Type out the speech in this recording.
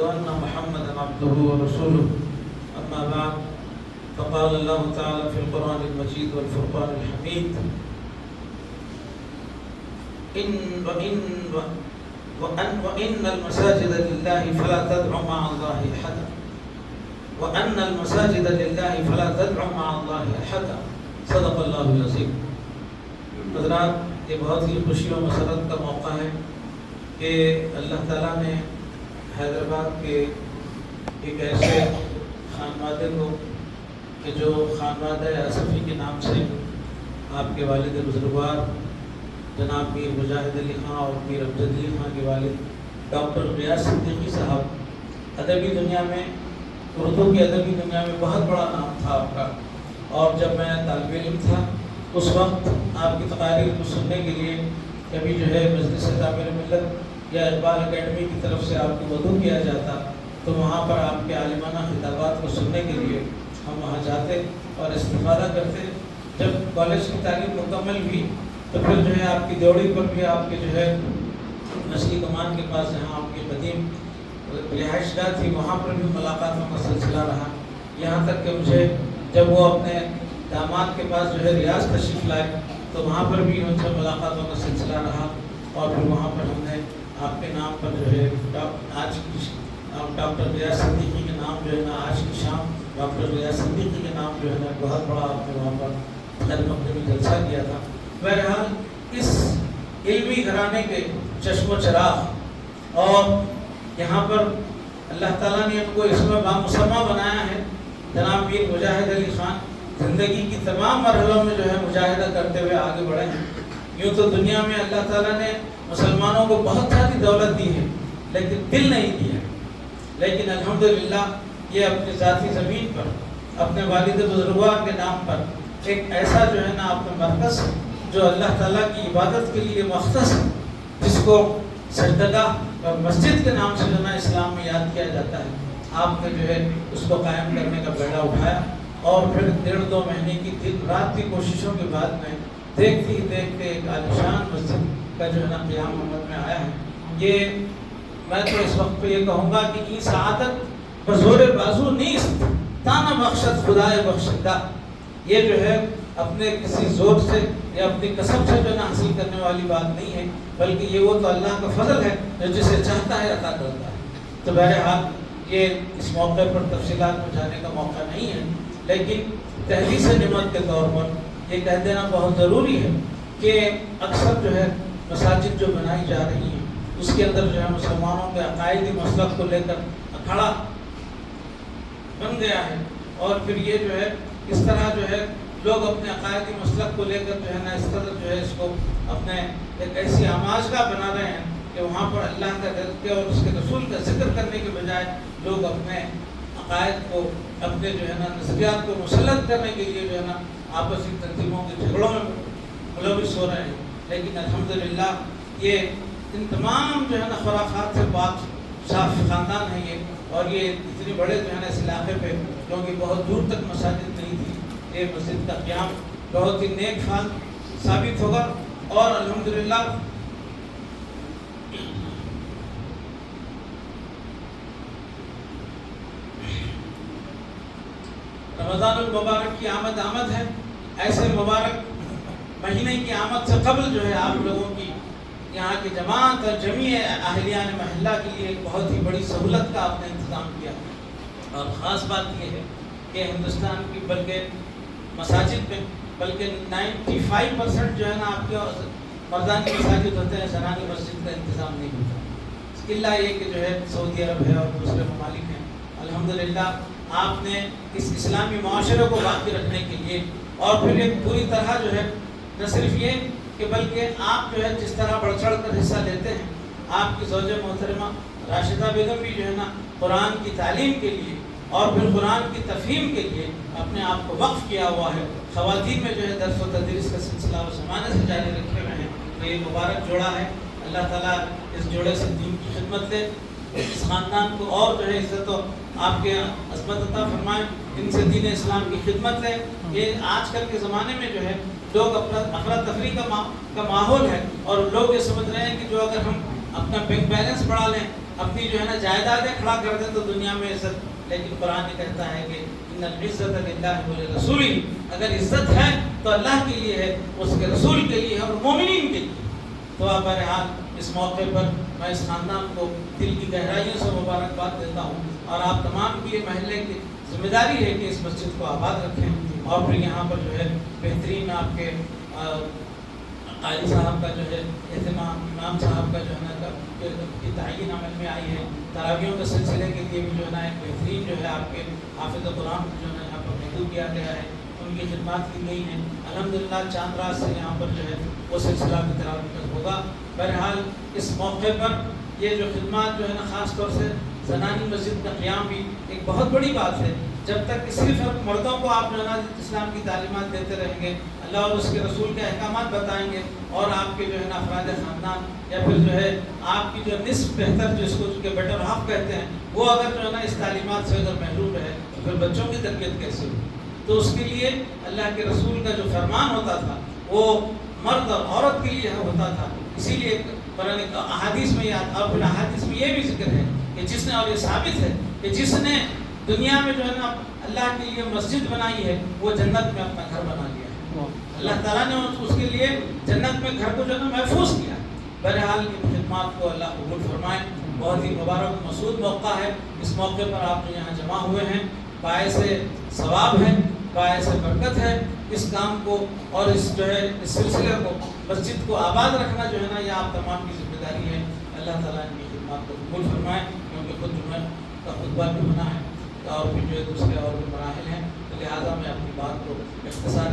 وأن محمدا عبده ورسوله أما بعد فقال الله تعالى في القرآن المجيد والفرقان الحميد وإن المساجد لله فلا تدعوا مع الله أحدا وأن المساجد لله فلا تدعوا مع الله أحدا صدق اللہ العظیم۔ حضرات، یہ بہت ہی خوشی و مسرت کا موقع ہے کہ اللہ تعالیٰ نے حیدرآباد کے ایک ایسے خانوادے کو کہ جو خانوادہ آصفی کے نام سے آپ کے والد بزرگوار جناب میر مجاہد علی خان اور میر امجد علی خان کے والد ڈاکٹر ریاض صدیقی صاحب، ادبی دنیا میں، اردو کی ادبی دنیا میں بہت بڑا نام تھا آپ کا، اور جب میں طالب علم تھا اس وقت آپ کی تقاریر کو سننے کے لیے کبھی جو ہے مجلس تعمیر ملت یا اقبال اکیڈمی کی طرف سے آپ کو مدعو کیا جاتا تو وہاں پر آپ کے عالمانہ خطابات کو سننے کے لیے ہم وہاں جاتے اور استفادہ کرتے۔ جب کالج کی تعلیم مکمل ہوئی تو پھر جو ہے آپ کی دیوڑی پر بھی آپ کے جو ہے مچھلی کمان کے پاس جہاں آپ کی قدیم رہائش گاہ تھی وہاں پر بھی ملاقاتوں کا سلسلہ رہا، یہاں تک کہ مجھے جب وہ اپنے داماد کے پاس جو ہے ریاض تشریف لائے تو وہاں پر بھی ان سے ملاقاتوں کا سلسلہ رہا، اور پھر وہاں پر ہم نے آپ کے نام پر جو ہے آج کی ڈاکٹر ریاض صدیقی کے نام جو ہے نا آج کی شام ڈاکٹر ریاض صدیقی کے نام جو ہے نا بہت بڑا آپ نے وہاں پر خیر مقدمی جلسہ کیا تھا۔ بہرحال اس علمی گھرانے کے چشم و چراغ، اور یہاں پر اللہ تعالیٰ نے ان کو اس میں بامسمہ بنایا ہے۔ جناب میر مجاہد علی خان زندگی کی تمام مرحلوں میں جو ہے مجاہدہ کرتے ہوئے آگے بڑھے ہیں۔ یوں تو دنیا میں اللہ تعالیٰ نے مسلمانوں کو بہت ساری دولت دی ہے لیکن دل نہیں دیا ہے، لیکن الحمدللہ یہ اپنی ذاتی زمین پر اپنے والد بزرگوار کے نام پر ایک ایسا جو ہے نا اپنا مرکز جو اللہ تعالیٰ کی عبادت کے لیے مختص ہے، جس کو سجدگاہ اور مسجد کے نام سے جو نا اسلام میں یاد کیا جاتا ہے، آپ نے جو ہے اس کو قائم کرنے کا بیڑا اٹھایا، اور پھر 1.5-2 مہینے کی دن رات کی کوششوں کے بعد میں دیکھتے ہی دیکھتے ایک عالیشان مسجد کا جو ہے نا قیام عمل میں آیا ہے۔ یہ میں تو اس وقت پہ یہ کہوں گا کہ این سعادت بزور بازو نیست تانا بخشت خدائے بخشندہ، یہ جو ہے اپنے کسی زور سے یا اپنی کسب سے جو نا حاصل کرنے والی بات نہیں ہے، بلکہ یہ وہ تو اللہ کا فضل ہے جو جسے چاہتا ہے عطا کرتا ہے۔ تو بہرحال یہ اس موقع پر تفصیلات میں جانے کا موقع نہیں ہے، لیکن تحدیث نعمت کے طور پر یہ کہہ دینا بہت ضروری ہے کہ اکثر جو ہے مساجد جو بنائی جا رہی ہیں اس کے اندر جو ہے مسلمانوں کے عقائدی مسلک کو لے کر اکھاڑا بن گیا ہے، اور پھر یہ جو ہے اس طرح جو ہے لوگ اپنے عقائدی مسلک کو لے کر جو ہے نا اس طرح جو ہے اس کو اپنے ایک ایسی آماجگاہ بنا رہے ہیں کہ وہاں پر اللہ کا ذکر اور اس کے رسول کا ذکر کرنے کے بجائے لوگ اپنے عقائد کو، اپنے جو ہے نا نظریات کو مسلط کرنے کے لیے جو ہے نا آپسی تنظیموں کے جھگڑوں میں ملوث ہو رہے ہیں۔ لیکن الحمدللہ یہ ان تمام جو ہے نا خرافات سے پاک صاف خاندان ہے یہ، اور یہ اتنے بڑے جو ہے نا اس علاقے پہ کیونکہ بہت دور تک مساجد نہیں تھی، یہ مسجد کا قیام بہت ہی نیک فال ثابت ہوگا، اور الحمدللہ رمضان المبارک کی آمد ہے، ایسے مبارک مہینے کی آمد سے قبل جو ہے آپ لوگوں کی یہاں کی جماعت اور جمیع اہلیان محلہ کے لیے ایک بہت ہی بڑی سہولت کا آپ نے انتظام کیا، اور خاص بات یہ ہے کہ ہندوستان کی بلکہ مساجد میں بلکہ 95% جو ہے نا آپ کے مردانی مساجد ہوتے ہیں، زنانی مسجد کا انتظام نہیں ہوتا، الا یہ کہ جو ہے سعودی عرب ہے اور دوسرے ممالک ہیں۔ الحمدللہ آپ نے اس اسلامی معاشرے کو باقی رکھنے کے لیے، اور پھر ایک پوری طرح جو ہے نہ صرف یہ کہ بلکہ آپ جو ہے جس طرح بڑھ چڑھ کر حصہ لیتے ہیں، آپ کی زوجہ محترمہ راشدہ بیگم بھی جو ہے نا قرآن کی تعلیم کے لیے اور پھر قرآن کی تفہیم کے لیے اپنے آپ کو وقف کیا ہوا ہے، خواتین میں جو ہے درس و تدریس کا سلسلہ وہ زمانے سے جاری رکھے ہوئے ہیں۔ تو یہ مبارک جوڑا ہے، اللہ تعالیٰ اس جوڑے سے دین کی خدمت دے، اس خاندان کو اور جو ہے عزت و آپ کے عظمت عطا فرمائیں، ان سے دین اسلام کی خدمت لے۔ یہ آج کل کے زمانے میں جو ہے لوگ اپنا افراتفری کا ماحول ہے، اور لوگ یہ سمجھ رہے ہیں کہ جو اگر ہم اپنا بینک بیلنس بڑھا لیں، اپنی جو ہے نا جائیدادیں کھڑا کر دیں تو دنیا میں عزت، لیکن قرآن کہتا ہے کہ ان العزت للہ ولرسولہ، اگر عزت ہے تو اللہ کے لیے ہے، اس کے رسول کے لیے ہے اور مومنین کے لیے۔ تو آپ بہرحال اس موقع پر میں اس خاندان کو دل کی گہرائیوں سے مبارکباد دیتا ہوں، اور آپ تمام کی یہ محلے کی ذمہ داری ہے کہ اس مسجد کو آباد رکھیں، اور پھر یہاں پر جو ہے بہترین آپ کے قاری صاحب کا جو ہے اہتمام، امام صاحب کا جو ہے نا کی تعین عمل میں آئی ہے، تراویحوں کے سلسلے کے لیے بھی جو ہے نا ایک بہترین جو ہے آپ کے حافظ قرآن جو ہے نا یہاں پر محدود کیا گیا ہے، ان کی خدمات کی گئی ہیں۔ الحمدللہ چاند رات سے یہاں پر جو ہے وہ سلسلہ کی تراویح تک ہوگا۔ بہرحال اس موقع پر یہ جو خدمات جو ہے نا خاص طور سے زنانی مسجد کا قیام بھی ایک بہت بڑی بات ہے۔ جب تک کہ صرف مردوں کو آپ جو ہے نا اسلام کی تعلیمات دیتے رہیں گے، اللہ اور اس کے رسول کے احکامات بتائیں گے، اور آپ کے جو ہے نا افراد خاندان یا پھر جو ہے آپ کی جو نصف بہتر جس کو کہ بیٹر ہاف کہتے ہیں، وہ اگر جو ہے نا اس تعلیمات سے اگر محروم رہے تو پھر بچوں کی تربیت کیسے ہوگی؟ تو اس کے لیے اللہ کے رسول کا جو فرمان ہوتا تھا وہ مرد اور عورت کے لیے ہوتا تھا۔ اسی لیے قرآن احادیث میں اور پھر احادیث میں یہ بھی ذکر ہے کہ جس نے، اور یہ ثابت ہے کہ جس نے دنیا میں جو ہے نا اللہ کے لیے مسجد بنائی ہے وہ جنت میں اپنا گھر بنا لیا ہے۔ اللہ تعالیٰ نے اس کے لیے جنت میں گھر کو جو ہے نا محفوظ کیا۔ بہرحال ان خدمات کو اللہ قبول فرمائے۔ بہت ہی مبارک مسعود موقع ہے۔ اس موقع پر آپ جو یہاں جمع ہوئے ہیں، باعث ثواب ہے، باعث برکت ہے۔ اس کام کو اور اس جو ہے اس سلسلے کو، مسجد کو آباد رکھنا جو ہے نا یہ آپ تمام کی ذمہ داری ہے۔ اللہ تعالیٰ ان کی خدمات کو قبول فرمائے، کیونکہ خود جمعہ کا خطبہ بھی ہونا ہے اور پھر جو ہے دوسرے اور بھی مراحل ہیں، تو لہٰذا میں اپنی بات کو اختصار